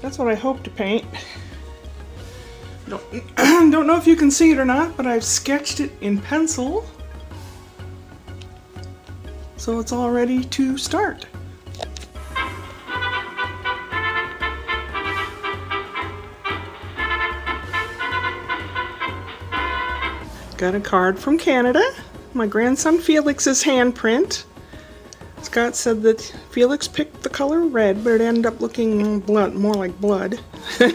That's what I hope to paint. Don't know if you can see it or not, but I've sketched it in pencil. So it's all ready to start. Got a card from Canada. My grandson Felix's handprint. Scott said that Felix picked the color red, but it ended up looking more like blood. God,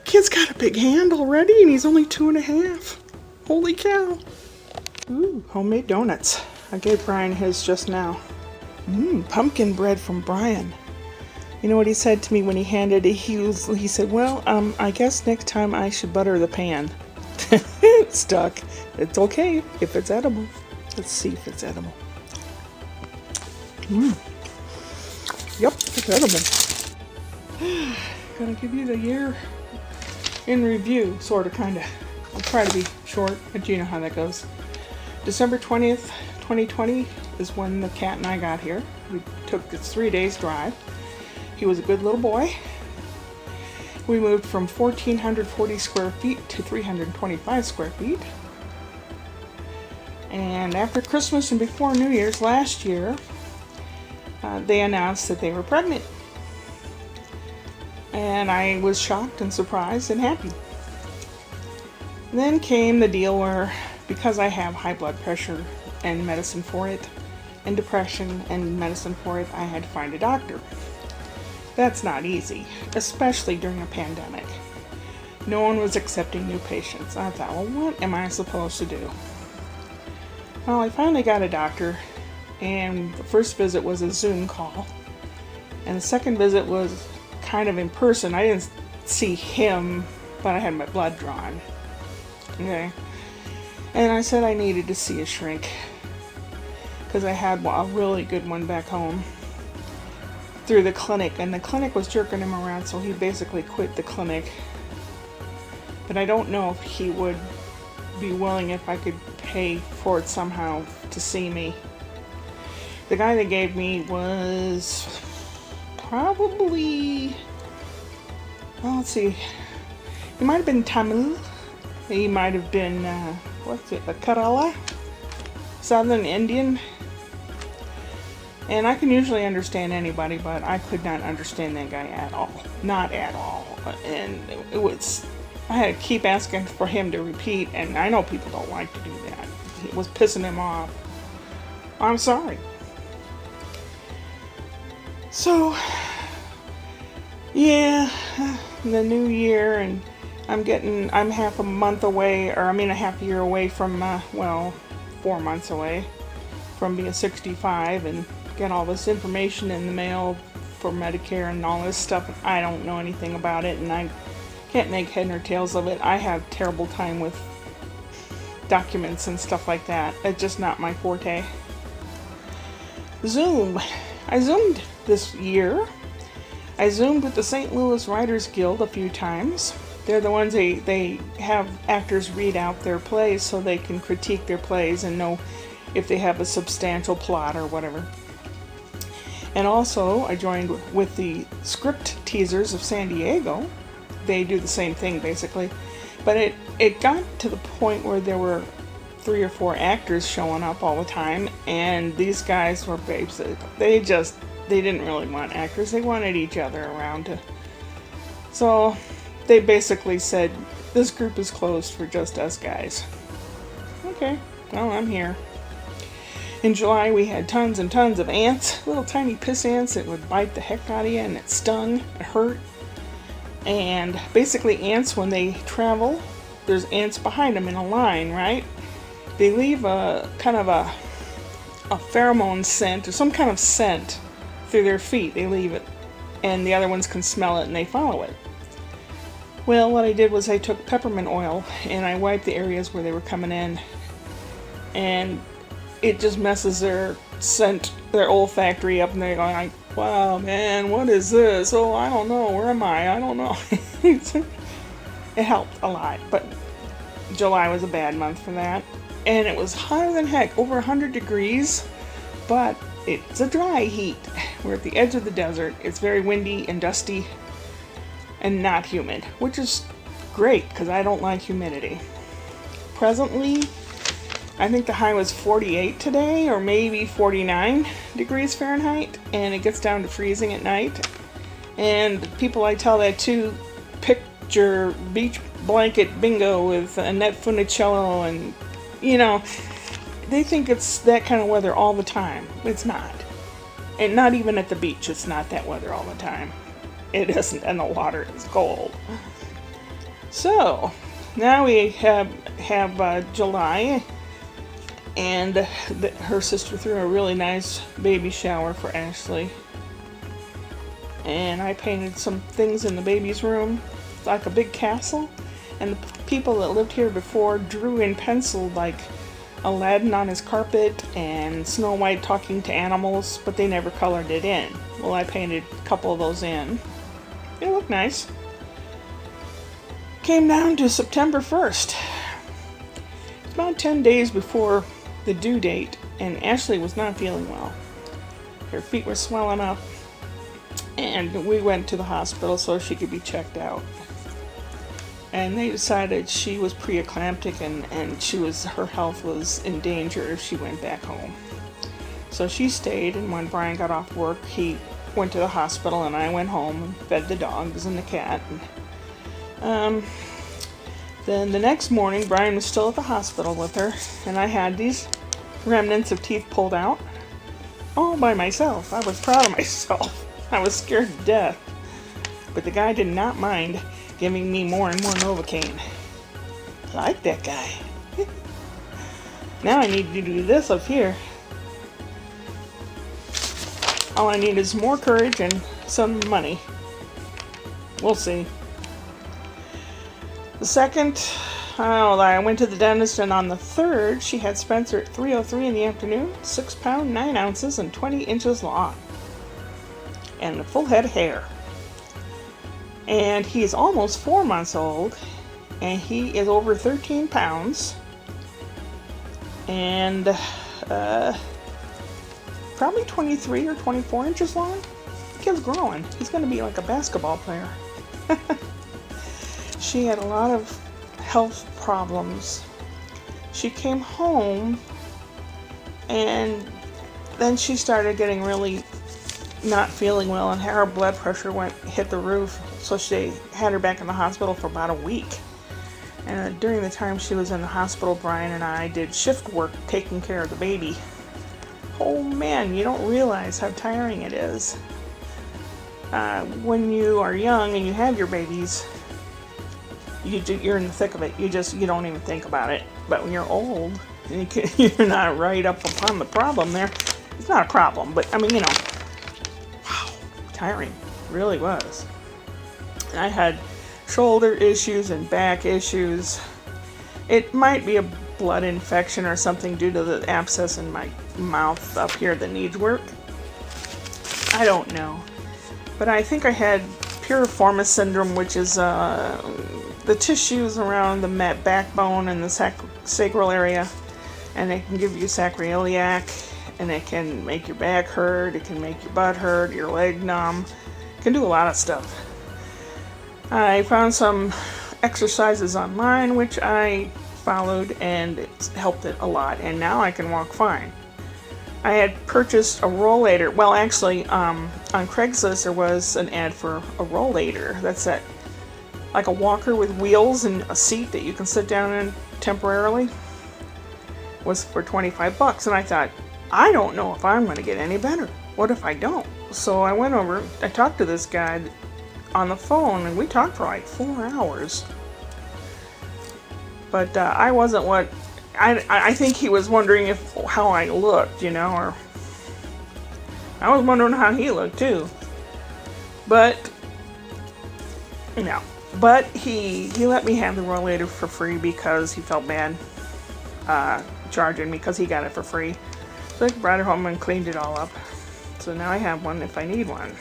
kid's got a big hand already, and he's only 2.5. Holy cow. Ooh, homemade donuts. I gave Brian his just now. Pumpkin bread from Brian. You know what he said to me when he handed it? He said, well, I guess next time I should butter the pan. It's stuck. It's okay if it's edible. Let's see if it's edible. Yep, it's edible. Gonna give you the year in review, sort of, kind of. I'll try to be short, but you know how that goes. December 20th, 2020 is when the cat and I got here. We took this 3 days drive. He was a good little boy. We moved from 1,440 square feet to 325 square feet. And after Christmas and before New Year's last year, they announced that they were pregnant. And I was shocked and surprised and happy. And then came the deal where, because I have high blood pressure and medicine for it, and depression and medicine for it, I had to find a doctor. That's not easy, especially during a pandemic. No one was accepting new patients. I thought, well, what am I supposed to do? Well, I finally got a doctor, and the first visit was a Zoom call, and the second visit was kind of in person. I didn't see him, but I had my blood drawn. Okay, and I said I needed to see a shrink because I had a really good one back home through the clinic, and the clinic was jerking him around, so he basically quit the clinic. But I don't know if he would be willing, if I could pay for it somehow, to see me. The guy they gave me was probably, well, let's see, he might have been Tamil, he might have been, what's it, a Kerala? Southern Indian. And I can usually understand anybody, but I could not understand that guy at all. Not at all. And it was, I had to keep asking for him to repeat, and I know people don't like to do that. It was pissing him off. I'm sorry. So, yeah, the new year, and I'm half a month away, or a half a year away from, 4 months away from being 65, and get all this information in the mail for Medicare and all this stuff. I don't know anything about it, and I can't make head nor tails of it. I have terrible time with documents and stuff like that. It's just not my forte. Zoom. I Zoomed this year. I Zoomed with the St. Louis Writers Guild a few times. They're the ones they have actors read out their plays so they can critique their plays and know if they have a substantial plot or whatever. And also, I joined with the Script Teasers of San Diego. They do the same thing, basically. But it got to the point where there were 3 or 4 actors showing up all the time, and these guys were babes. They didn't really want actors. They wanted each other around. So they basically said, this group is closed for just us guys. Okay, well, I'm here. In July, we had tons and tons of ants, little tiny piss ants that would bite the heck out of you, and it stung, it hurt. And basically, ants, when they travel, there's ants behind them in a line, right? They leave a kind of a pheromone scent, or some kind of scent, through their feet. They leave it, and the other ones can smell it, and they follow it. Well, what I did was I took peppermint oil, and I wiped the areas where they were coming in, and it just messes their scent, their olfactory up, and they're going like, wow, man, what is this? Oh, I don't know. Where am I? I don't know. It helped a lot, but July was a bad month for that. And it was hotter than heck, over 100 degrees, but it's a dry heat. We're at the edge of the desert. It's very windy and dusty and not humid, which is great because I don't like humidity. Presently, I think the high was 48 today, or maybe 49 degrees Fahrenheit, and it gets down to freezing at night. And people I tell that to picture beach blanket bingo with Annette Funicello, and they think it's that kind of weather all the time. It's not. And not even at the beach, it's not that weather all the time. It isn't, and the water is cold. So, now we have July, and her sister threw a really nice baby shower for Ashley. And I painted some things in the baby's room, like a big castle. And the people that lived here before drew in pencil like Aladdin on his carpet and Snow White talking to animals, but they never colored it in. Well, I painted a couple of those in. It looked nice. Came down to September 1st. About 10 days before the due date, and Ashley was not feeling well. Her feet were swelling up, and we went to the hospital so she could be checked out. And they decided she was preeclamptic and her health was in danger if she went back home. So she stayed, and when Brian got off work, he went to the hospital and I went home and fed the dogs and the cat. Then the next morning, Brian was still at the hospital with her, and I had these remnants of teeth pulled out all by myself. I was proud of myself. I was scared to death. But the guy did not mind giving me more and more Novocaine. I like that guy. Now I need to do this up here. All I need is more courage and some money. We'll see. The second, I went to the dentist, and on the 3rd, she had Spencer at 3:03 in the afternoon, 6 pounds, 9 ounces, and 20 inches long. And a full head of hair. And he is almost 4 months old, and he is over 13 pounds. And probably 23 or 24 inches long. The kid's growing. He's going to be like a basketball player. She had a lot of health problems. She came home, and then she started getting really not feeling well, and her blood pressure hit the roof. So they had her back in the hospital for about a week. And during the time she was in the hospital, Brian and I did shift work taking care of the baby. Oh man, you don't realize how tiring it is. When you are young and you have your babies, you're in the thick of it. You don't even think about it. But when you're old, and you're not right up upon the problem there, it's not a problem. But I mean, wow, tiring. It really was. And I had shoulder issues and back issues. It might be a blood infection or something due to the abscess in my mouth up here that needs work. I don't know. But I think I had piriformis syndrome, which is the tissues around the backbone and the sacral area, and it can give you sacroiliac, and it can make your back hurt, it can make your butt hurt, your leg numb. It can do a lot of stuff. I found some exercises online which I followed, and it helped it a lot, and now I can walk fine. I had purchased a rollator. Well, actually, on Craigslist there was an ad for a rollator. That's like a walker with wheels and a seat that you can sit down in temporarily. It was for $25, and I thought, I don't know if I'm going to get any better. What if I don't? So I went over, I talked to this guy on the phone, and we talked for like 4 hours. But I wasn't what... I think he was wondering how I looked, or... I was wondering how he looked, too. But... no. But he let me have the rollator for free because he felt bad charging me because he got it for free. So I brought it home and cleaned it all up. So now I have one if I need one.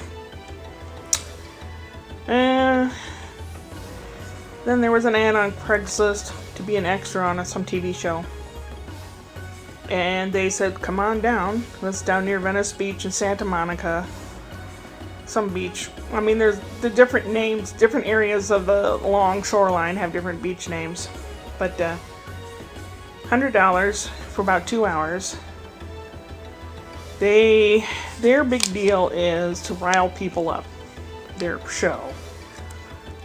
Then there was an ad on Craigslist to be an extra on some TV show. And they said, come on down. That's down near Venice Beach in Santa Monica. Some beach. I mean, there's the different names, different areas of the long shoreline have different beach names. But $100 for about 2 hours. Their big deal is to rile people up. Their show.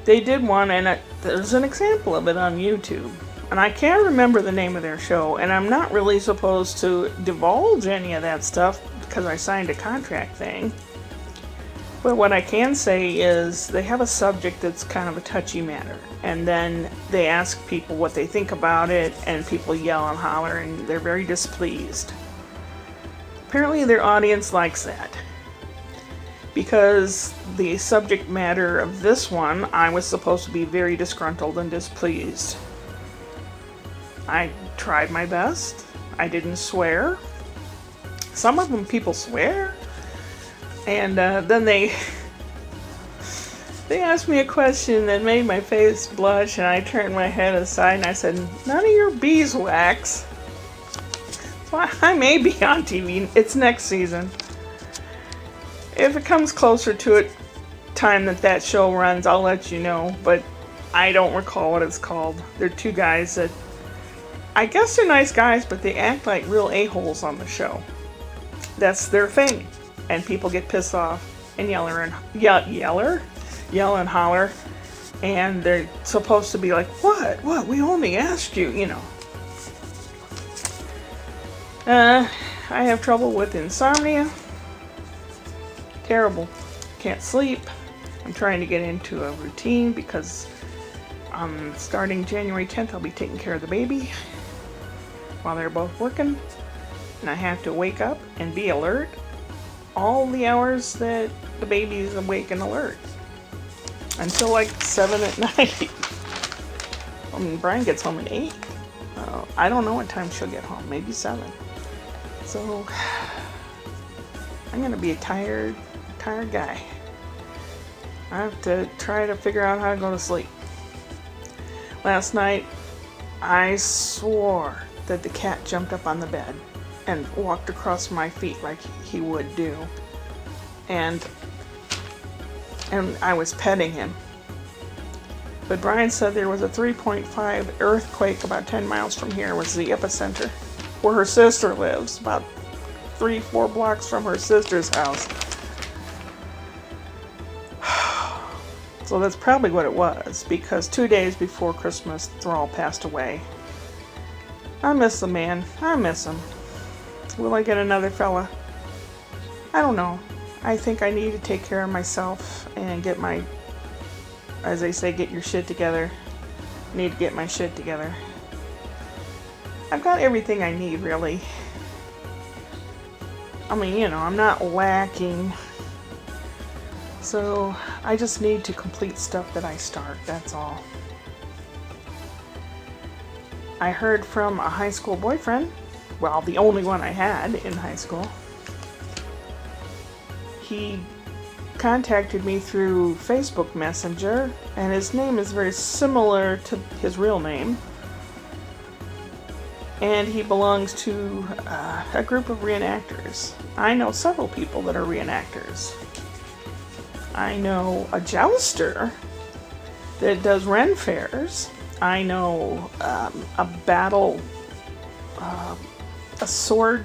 They did one, and there's an example of it on YouTube. And I can't remember the name of their show, and I'm not really supposed to divulge any of that stuff because I signed a contract thing. But what I can say is they have a subject that's kind of a touchy matter. And then they ask people what they think about it, and people yell and holler, and they're very displeased. Apparently their audience likes that. Because the subject matter of this one, I was supposed to be very disgruntled and displeased. I tried my best. I didn't swear. Some of them people swear. And then they asked me a question that made my face blush, and I turned my head aside and I said, none of your beeswax. So I may be on TV. It's next season. If it comes closer to it, time that show runs, I'll let you know. But I don't recall what it's called. They're two guys that, I guess they're nice guys, but they act like real a-holes on the show. That's their thing. And people get pissed off and yell and holler. And they're supposed to be like, what? We only asked you, you know. I have trouble with insomnia. Terrible. Can't sleep. I'm trying to get into a routine because starting January 10th, I'll be taking care of the baby while they're both working. And I have to wake up and be alert all the hours that the baby's awake and alert. Until like 7 at night. I mean, Brian gets home at 8. I don't know what time she'll get home. Maybe 7. So, I'm going to be a tired guy. I have to try to figure out how to go to sleep. Last night, I swore that the cat jumped up on the bed and walked across my feet like he would do. And I was petting him. But Brian said there was a 3.5 earthquake about 10 miles from here was the epicenter, where her sister lives, about 3-4 blocks from her sister's house. So that's probably what it was, because 2 days before Christmas, Thrall passed away. I miss the man. I miss him. Will I get another fella? I don't know. I think I need to take care of myself and get my, as they say, get your shit together. I need to get my shit together. I've got everything I need, really. I mean, you know, I'm not lacking. So, I just need to complete stuff that I start, that's all. I heard from a high school boyfriend, well, the only one I had in high school. He contacted me through Facebook Messenger, and his name is very similar to his real name. And he belongs to a group of reenactors. I know several people that are reenactors. I know a jouster that does Ren fairs. I know a battle, a sword,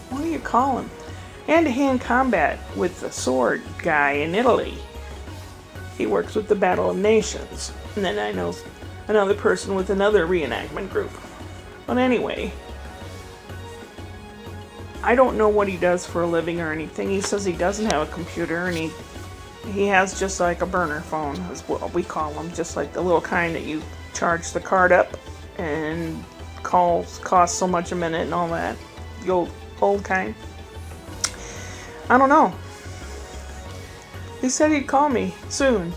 what do you call him? Hand-to-hand combat with the sword guy in Italy. He works with the Battle of Nations. And then I know another person with another reenactment group. But anyway, I don't know what he does for a living or anything. He says he doesn't have a computer, and he has just like a burner phone, is what we call them, just like the little kind that you charge the card up and calls cost so much a minute and all that. The old kind. I don't know. He said he'd call me soon.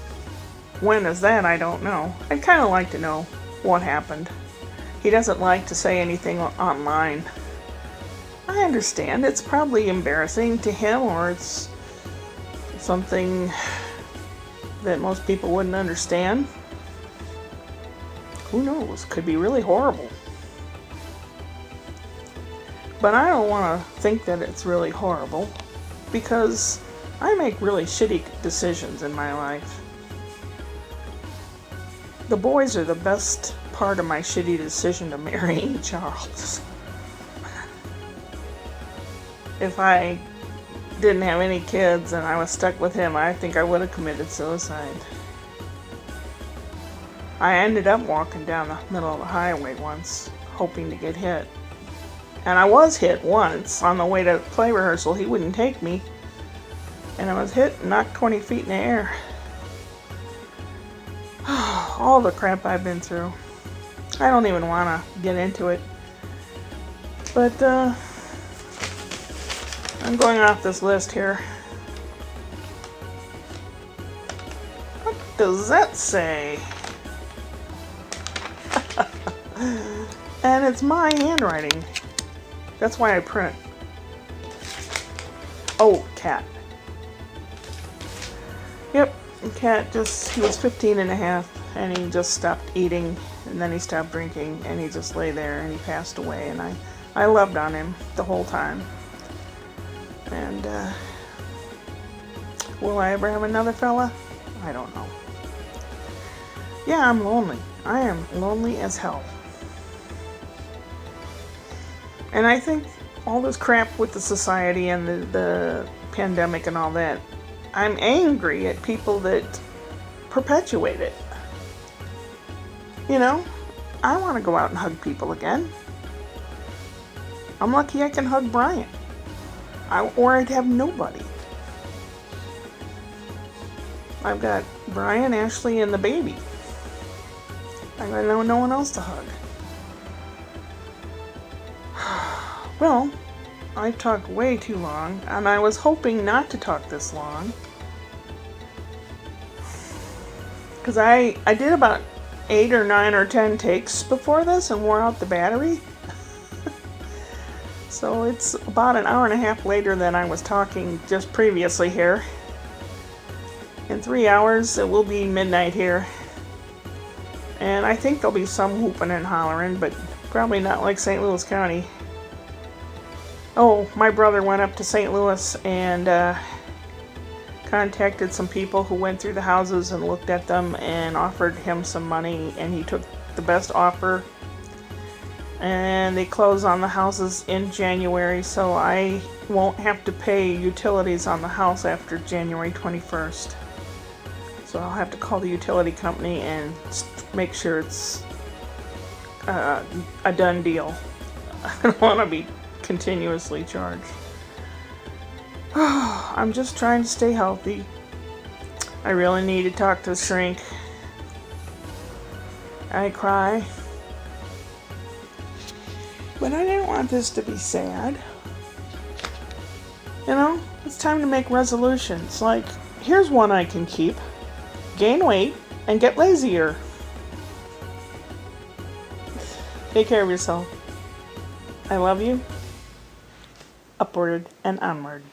When is that? I don't know. I'd kind of like to know what happened. He doesn't like to say anything online. I understand. It's probably embarrassing to him, or it's something that most people wouldn't understand. Who knows? Could be really horrible. But I don't want to think that it's really horrible, because I make really shitty decisions in my life. The boys are the best part of my shitty decision to marrying Charles. If I didn't have any kids and I was stuck with him, I think I would have committed suicide. I ended up walking down the middle of the highway once, hoping to get hit. And I was hit once on the way to play rehearsal. He wouldn't take me. And I was hit and knocked 20 feet in the air. All the crap I've been through. I don't even want to get into it. But, I'm going off this list here. What does that say? And it's my handwriting. That's why I print. Oh, cat. Yep, cat he was 15 and a half, and he just stopped eating, and then he stopped drinking, and he just lay there, and he passed away, and I loved on him the whole time. And, will I ever have another fella? I don't know. Yeah, I'm lonely. I am lonely as hell. And I think all this crap with the society and the pandemic and all that, I'm angry at people that perpetuate it. You know, I want to go out and hug people again. I'm lucky I can hug Brian. Or I'd have nobody. I've got Brian, Ashley, and the baby. I got no one else to hug. Well, I've talked way too long, and I was hoping not to talk this long. Because I did about 8 or 9 or 10 takes before this and wore out the battery. So it's about an hour and a half later than I was talking just previously here. In 3 hours, it will be midnight here. And I think there'll be some whooping and hollering, but probably not like St. Louis County. Oh, my brother went up to St. Louis and contacted some people who went through the houses and looked at them and offered him some money, and he took the best offer. And they close on the houses in January, so I won't have to pay utilities on the house after January 21st. So I'll have to call the utility company and make sure it's a done deal. I don't want to be continuously charged. I'm just trying to stay healthy. I really need to talk to the shrink. I cry. But I didn't want this to be sad. You know, it's time to make resolutions. Like, here's one I can keep. Gain weight and get lazier. Take care of yourself. I love you. Upward and onward.